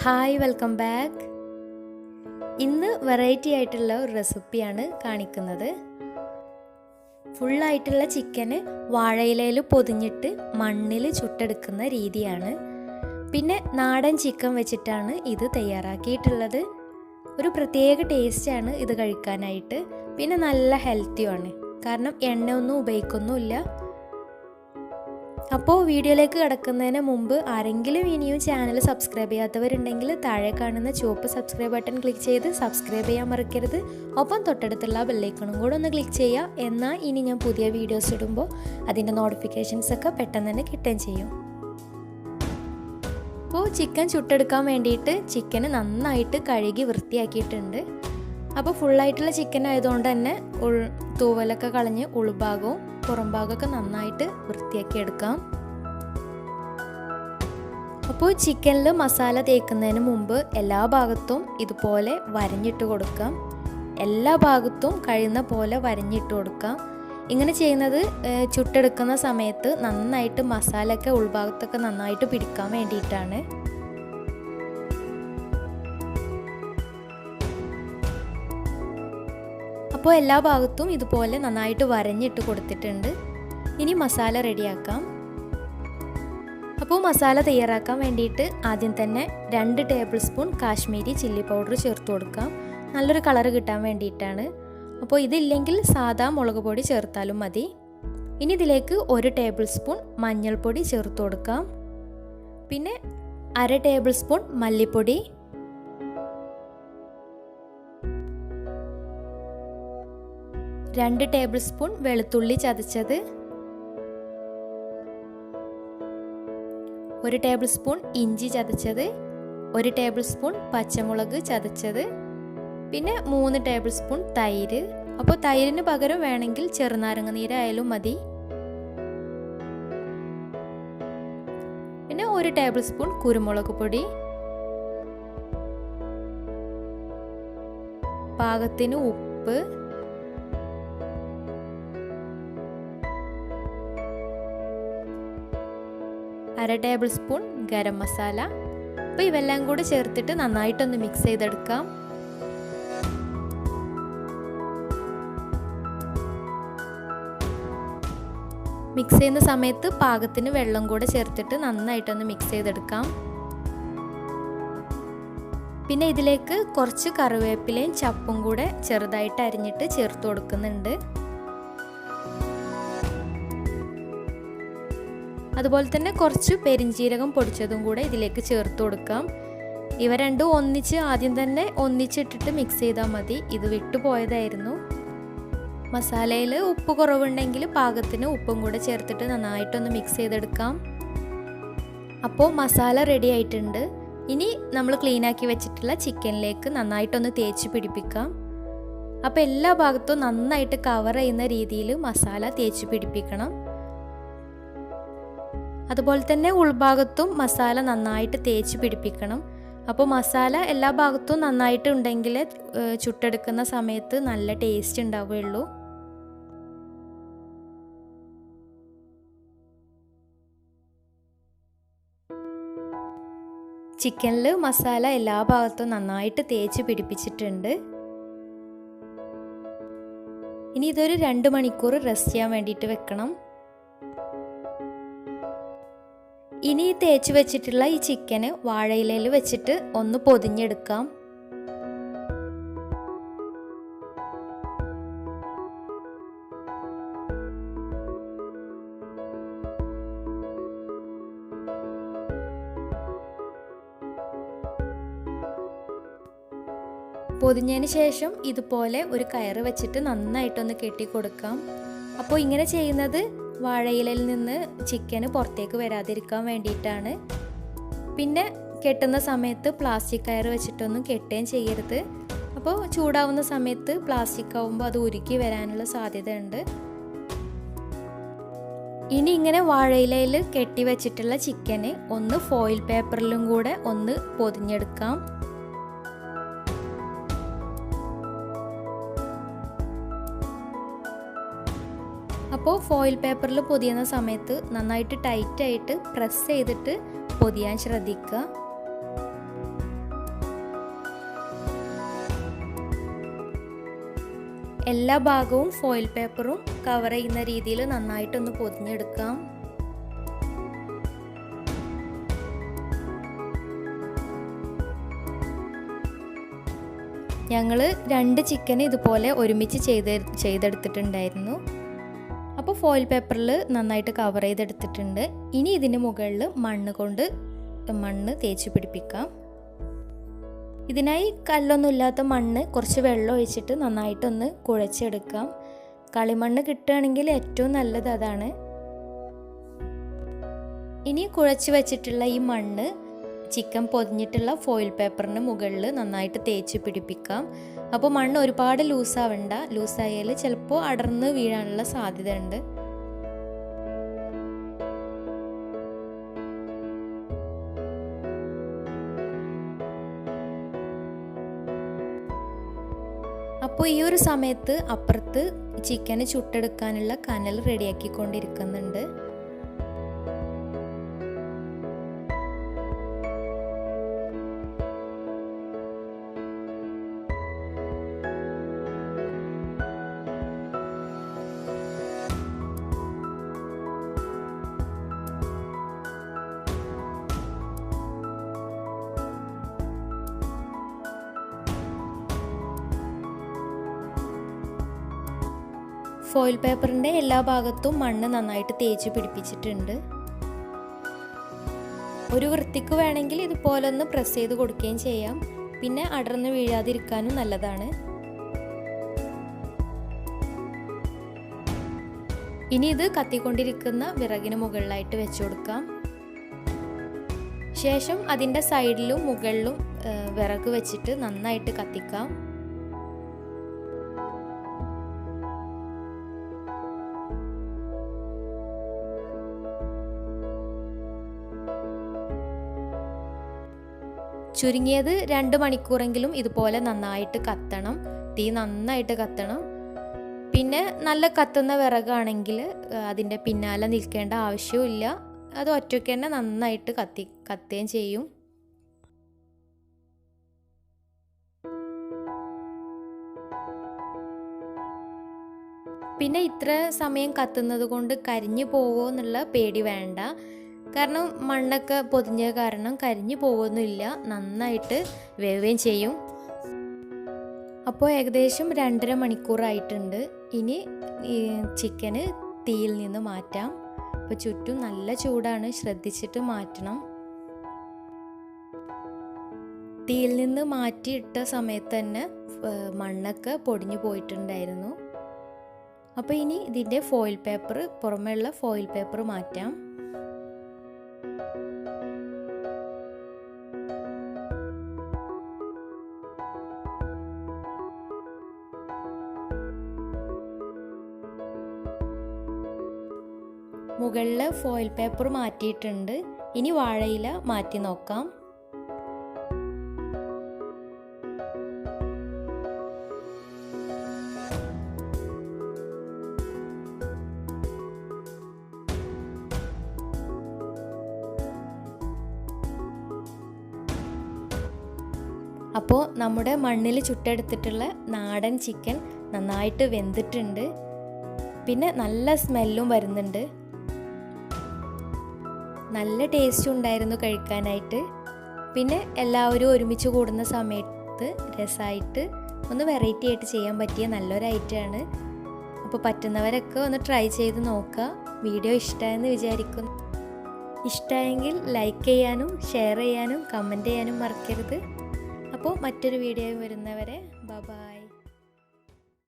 Hi welcome back. ഇന്ന് variety ആയിട്ടുള്ള ഒരു റെസിപ്പിയാണ് കാണിക്കുന്നത്. ഫുള്ളായിട്ടുള്ള ചിക്കന് വാഴയിലയിൽ പൊതിഞ്ഞിട്ട് മണ്ണിൽ ചുട്ടെടുക്കുന്ന രീതിയാണ്. പിന്നെ നാടൻ ചിക്കൻ വെച്ചിട്ടാണ് ഇത് തയ്യാറാക്കിയിട്ടുള്ളത്. ഒരു പ്രത്യേക ടേസ്റ്റാണ് ഇത് കഴിക്കാനായിട്ട്. പിന്നെ നല്ല ഹെൽത്തിയുമാണ്, കാരണം എണ്ണയൊന്നും ഉപയോഗിക്കൊന്നുമില്ല. അപ്പോൾ വീഡിയോയിലേക്ക് കിടക്കുന്നതിന് മുമ്പ് ആരെങ്കിലും ഇനിയും ചാനൽ സബ്സ്ക്രൈബ് ചെയ്യാത്തവരുണ്ടെങ്കിൽ താഴെ കാണുന്ന ചുവപ്പ് സബ്സ്ക്രൈബ് ബട്ടൺ ക്ലിക്ക് ചെയ്ത് സബ്സ്ക്രൈബ് ചെയ്യാൻ മറക്കരുത്. ഒപ്പം തൊട്ടടുത്തുള്ള ബെല്ലൈക്കണും കൂടെ ഒന്ന് ക്ലിക്ക് ചെയ്യുക. എന്നാൽ ഇനി ഞാൻ പുതിയ വീഡിയോസ് ഇടുമ്പോൾ അതിൻ്റെ നോട്ടിഫിക്കേഷൻസ് ഒക്കെ പെട്ടെന്ന് തന്നെ കിട്ടുകയും ചെയ്യും. അപ്പോൾ ചിക്കൻ ചുട്ടെടുക്കാൻ വേണ്ടിയിട്ട് ചിക്കന് നന്നായിട്ട് കഴുകി വൃത്തിയാക്കിയിട്ടുണ്ട്. അപ്പോൾ ഫുള്ളായിട്ടുള്ള ചിക്കൻ ആയതുകൊണ്ട് തന്നെ തൂവലൊക്കെ കളഞ്ഞ് ഉൾഭാഗവും പുറം ഭാഗമൊക്കെ നന്നായിട്ട് വൃത്തിയാക്കി എടുക്കാം. അപ്പോൾ ചിക്കനിൽ മസാല തേക്കുന്നതിന് മുമ്പ് എല്ലാ ഭാഗത്തും ഇതുപോലെ വരഞ്ഞിട്ട് കൊടുക്കാം. എല്ലാ ഭാഗത്തും കഴിയുന്ന പോലെ വരഞ്ഞിട്ട് കൊടുക്കാം. ഇങ്ങനെ ചെയ്യുന്നത് ചുട്ടെടുക്കുന്ന സമയത്ത് നന്നായിട്ട് മസാലയൊക്കെ ഉൾഭാഗത്തൊക്കെ നന്നായിട്ട് പിടിക്കാൻ വേണ്ടിയിട്ടാണ്. അപ്പോൾ എല്ലാ ഭാഗത്തും ഇതുപോലെ നന്നായിട്ട് വരഞ്ഞിട്ട് കൊടുത്തിട്ടുണ്ട്. ഇനി മസാല റെഡിയാക്കാം. അപ്പോൾ മസാല തയ്യാറാക്കാൻ വേണ്ടിയിട്ട് ആദ്യം തന്നെ 2 table spoon Kashmiri chilli powder ചേർത്ത് കൊടുക്കാം. നല്ലൊരു കളർ കിട്ടാൻ വേണ്ടിയിട്ടാണ്. അപ്പോൾ ഇതില്ലെങ്കിൽ സാദാ മുളക് പൊടി ചേർത്താലും മതി. ഇനി ഇതിലേക്ക് 1 ടേബിൾ സ്പൂൺ മഞ്ഞൾപ്പൊടി ചേർത്ത് കൊടുക്കാം. പിന്നെ 1/2 ടേബിൾ സ്പൂൺ മല്ലിപ്പൊടി, 2 ടേബിൾ സ്പൂൺ വെളുത്തുള്ളി ചതച്ചത്, 1 ടേബിൾ സ്പൂൺ ഇഞ്ചി ചതച്ചത്, 1 ടേബിൾ സ്പൂൺ പച്ചമുളക് ചതച്ചത്, പിന്നെ 3 ടേബിൾ സ്പൂൺ തൈര്. അപ്പോൾ തൈരിന് പകരം വേണമെങ്കിൽ ചെറുനാരങ്ങ നീരായാലും മതി. പിന്നെ 1 ടേബിൾ സ്പൂൺ കുരുമുളക് പൊടി, പാകത്തിന് ഉപ്പ്, 1/2 ടേബിൾ സ്പൂൺ ഗരം മസാല. അപ്പോൾ ഇവെല്ലാം കൂടി ചേർത്തിട്ട് നന്നായിട്ടൊന്ന് മിക്സ് ചെയ്തെടുക്കാം. മിക്സ് ചെയ്യുന്ന സമയത്ത് പാകത്തിന് വെള്ളം കൂടെ ചേർത്തിട്ട് നന്നായിട്ടൊന്ന് മിക്സ് ചെയ്തെടുക്കാം. പിന്നെ ഇതിലേക്ക് കുറച്ച് കറിവേപ്പിലയും ചപ്പും കൂടെ ചെറുതായിട്ട് അരിഞ്ഞിട്ട് ചേർത്ത് കൊടുക്കുന്നുണ്ട്. അതുപോലെ തന്നെ കുറച്ച് പെരിഞ്ജീരകം പൊടിച്ചതും കൂടെ ഇതിലേക്ക് ചേർത്ത് കൊടുക്കാം. ഇവ രണ്ടും ആദ്യം തന്നെ ഒന്നിച്ചിട്ടിട്ട് മിക്സ് ചെയ്താൽ മതി. ഇത് വിട്ടുപോയതായിരുന്നു. മസാലയിൽ ഉപ്പ് കുറവുണ്ടെങ്കിൽ പാകത്തിന് ഉപ്പും കൂടെ ചേർത്തിട്ട് നന്നായിട്ടൊന്ന് മിക്സ് ചെയ്തെടുക്കാം. അപ്പോൾ മസാല റെഡി ആയിട്ടുണ്ട്. ഇനി നമ്മൾ ക്ലീനാക്കി വെച്ചിട്ടുള്ള ചിക്കനിലേക്ക് നന്നായിട്ടൊന്ന് തേച്ച് പിടിപ്പിക്കാം. അപ്പോൾ എല്ലാ ഭാഗത്തും നന്നായിട്ട് കവർ ചെയ്യുന്ന രീതിയിൽ മസാല തേച്ച് പിടിപ്പിക്കണം. അതുപോലെ തന്നെ ഉൾഭാഗത്തും മസാല നന്നായിട്ട് തേച്ച് പിടിപ്പിക്കണം. അപ്പോൾ മസാല എല്ലാ ഭാഗത്തും നന്നായിട്ട് ഉണ്ടെങ്കിൽ ചുട്ടെടുക്കുന്ന സമയത്ത് നല്ല ടേസ്റ്റ് ഉണ്ടാവുകയുള്ളൂ. ചിക്കനിൽ മസാല എല്ലാ ഭാഗത്തും നന്നായിട്ട് തേച്ച് പിടിപ്പിച്ചിട്ടുണ്ട്. ഇനി ഇതൊരു 2 മണിക്കൂർ റെസ്റ്റ് ചെയ്യാൻ വേണ്ടിയിട്ട് വെക്കണം. ഇനി തേച്ച് വെച്ചിട്ടുള്ള ഈ ചിക്കന് വാഴയിലയിൽ വെച്ചിട്ട് ഒന്ന് പൊതിഞ്ഞെടുക്കാം. പൊതിഞ്ഞതിന് ശേഷം ഇതുപോലെ ഒരു കയറ് വെച്ചിട്ട് നന്നായിട്ടൊന്ന് കെട്ടിക്കൊടുക്കാം. അപ്പോൾ ഇങ്ങനെ ചെയ്യുന്നത് വാഴയിലയിൽ നിന്ന് ചിക്കന് പുറത്തേക്ക് വരാതിരിക്കാൻ വേണ്ടിയിട്ടാണ്. പിന്നെ കെട്ടുന്ന സമയത്ത് പ്ലാസ്റ്റിക് കയർ വെച്ചിട്ടൊന്നും കെട്ടുകയും ചെയ്യരുത്. അപ്പോൾ ചൂടാവുന്ന സമയത്ത് പ്ലാസ്റ്റിക് ആവുമ്പോൾ അത് ഉരുക്കി വരാനുള്ള സാധ്യതയുണ്ട്. ഇനി ഇങ്ങനെ വാഴയിലയിൽ കെട്ടി വെച്ചിട്ടുള്ള ചിക്കന് ഒന്ന് ഫോയിൽ പേപ്പറിലും കൂടെ ഒന്ന് പൊതിഞ്ഞെടുക്കാം. അപ്പോൾ ഫോയിൽ പേപ്പറിൽ പൊതിയുന്ന സമയത്ത് നന്നായിട്ട് ടൈറ്റായിട്ട് പ്രസ് ചെയ്തിട്ട് പൊതിയാൻ ശ്രദ്ധിക്കുക. എല്ലാ ഭാഗവും ഫോയിൽ പേപ്പറും കവർ ചെയ്യുന്ന രീതിയിൽ നന്നായിട്ടൊന്ന് പൊതിഞ്ഞെടുക്കാം. ഞങ്ങൾ 2 ചിക്കൻ ഇതുപോലെ ഒരുമിച്ച് ചെയ്തെടുത്തിട്ടുണ്ടായിരുന്നു. അപ്പോൾ ഫോയിൽ പേപ്പറിൽ നന്നായിട്ട് കവർ ചെയ്തെടുത്തിട്ടുണ്ട്. ഇനി ഇതിന് മുകളിൽ മണ്ണ് തേച്ച് പിടിപ്പിക്കാം. ഇതിനായി കല്ലൊന്നുമില്ലാത്ത മണ്ണ് കുറച്ച് വെള്ളം ഒഴിച്ചിട്ട് നന്നായിട്ടൊന്ന് കുഴച്ചെടുക്കാം. കളിമണ്ണ് കിട്ടുകയാണെങ്കിൽ ഏറ്റവും നല്ലത് അതാണ്. ഇനി കുഴച്ച് വെച്ചിട്ടുള്ള ഈ മണ്ണ് ചിക്കൻ പൊതിഞ്ഞിട്ടുള്ള ഫോയിൽ പേപ്പറിന് മുകളിൽ നന്നായിട്ട് തേച്ച് പിടിപ്പിക്കാം. അപ്പോൾ മണ്ണ് ഒരുപാട് ലൂസാവണ്ട. ലൂസായാൽ ചിലപ്പോൾ അടർന്ന് വീഴാനുള്ള സാധ്യത ഉണ്ട്. അപ്പോൾ ഈ ഒരു സമയത്ത് അപ്പുറത്ത് ചിക്കന് ചുട്ടെടുക്കാനുള്ള കനൽ റെഡിയാക്കിക്കൊണ്ടിരിക്കുന്നുണ്ട്. ഫോയിൽ പേപ്പറിൻ്റെ എല്ലാ ഭാഗത്തും മണ്ണ് നന്നായിട്ട് തേച്ച് പിടിപ്പിച്ചിട്ടുണ്ട്. ഒരു വൃത്തിക്ക് വേണമെങ്കിൽ ഇതുപോലെ ഒന്ന് പ്രസ് ചെയ്ത് കൊടുക്കുകയും ചെയ്യാം. പിന്നെ അടർന്ന് വീഴാതിരിക്കാനും നല്ലതാണ്. ഇനി ഇത് കത്തിക്കൊണ്ടിരിക്കുന്ന വിറകിന് മുകളിലായിട്ട് വെച്ചു കൊടുക്കാം. ശേഷം അതിൻ്റെ സൈഡിലും മുകളിലും വിറക് വെച്ചിട്ട് നന്നായിട്ട് കത്തിക്കാം. ചുരുങ്ങിയത് 2 മണിക്കൂറെങ്കിലും ഇതുപോലെ നന്നായിട്ട് കത്തണം. തീ നന്നായിട്ട് കത്തണം. പിന്നെ നല്ല കത്തുന്ന വിറകാണെങ്കിൽ അതിൻ്റെ പിന്നാലെ നിൽക്കേണ്ട ആവശ്യമില്ല. അത് ഒറ്റയ്ക്ക് തന്നെ നന്നായിട്ട് കത്തുകയും ചെയ്യും. പിന്നെ ഇത്ര സമയം കത്തുന്നത് കൊണ്ട് കരിഞ്ഞു പോവോ എന്നുള്ള പേടി വേണ്ട. കാരണം മണ്ണൊക്കെ പൊതിഞ്ഞ കാരണം കരിഞ്ഞു പോകുന്നില്ല. നന്നായിട്ട് വേവുകയും ചെയ്യും. അപ്പോൾ ഏകദേശം 2.5 മണിക്കൂറായിട്ടുണ്ട്. ഇനി ഈ ചിക്കന് തീയിൽ നിന്ന് മാറ്റാം. അപ്പോൾ ചുറ്റും നല്ല ചൂടാണ്, ശ്രദ്ധിച്ചിട്ട് മാറ്റണം. തീയിൽ നിന്ന് മാറ്റിയിട്ട സമയത്ത് തന്നെ മണ്ണൊക്കെ പൊടിഞ്ഞു പോയിട്ടുണ്ടായിരുന്നു. അപ്പോൾ ഇനി ഇതിൻ്റെ പുറമേയുള്ള ഫോയിൽ പേപ്പർ മാറ്റാം. മുകളിൽ ഫോയിൽ പേപ്പർ മാറ്റിയിട്ടുണ്ട്. ഇനി വാഴയില മാറ്റി നോക്കാം. അപ്പോൾ നമ്മുടെ മണ്ണിൽ ചുട്ടെടുത്തിട്ടുള്ള നാടൻ ചിക്കൻ നന്നായിട്ട് വെന്തിട്ടുണ്ട്. പിന്നെ നല്ല സ്മെല്ലും വരുന്നുണ്ട്. നല്ല ടേസ്റ്റും ഉണ്ടായിരുന്നു കഴിക്കാനായിട്ട്. പിന്നെ എല്ലാവരും ഒരുമിച്ച് കൂടുന്ന സമയത്ത് രസമായിട്ട് ഒന്ന് വെറൈറ്റി ആയിട്ട് ചെയ്യാൻ പറ്റിയ നല്ലൊരു ഐറ്റമാണ്. അപ്പോൾ പറ്റുന്നവരൊക്കെ ഒന്ന് ട്രൈ ചെയ്ത് നോക്കുക. വീഡിയോ ഇഷ്ടമായെന്ന് വിചാരിക്കുന്നു. ഇഷ്ടമായെങ്കിൽ ലൈക്ക് ചെയ്യാനും ഷെയർ ചെയ്യാനും കമൻറ്റ് ചെയ്യാനും മറക്കരുത്. അപ്പോൾ മറ്റൊരു വീഡിയോ വരുന്നവരെ ബൈ.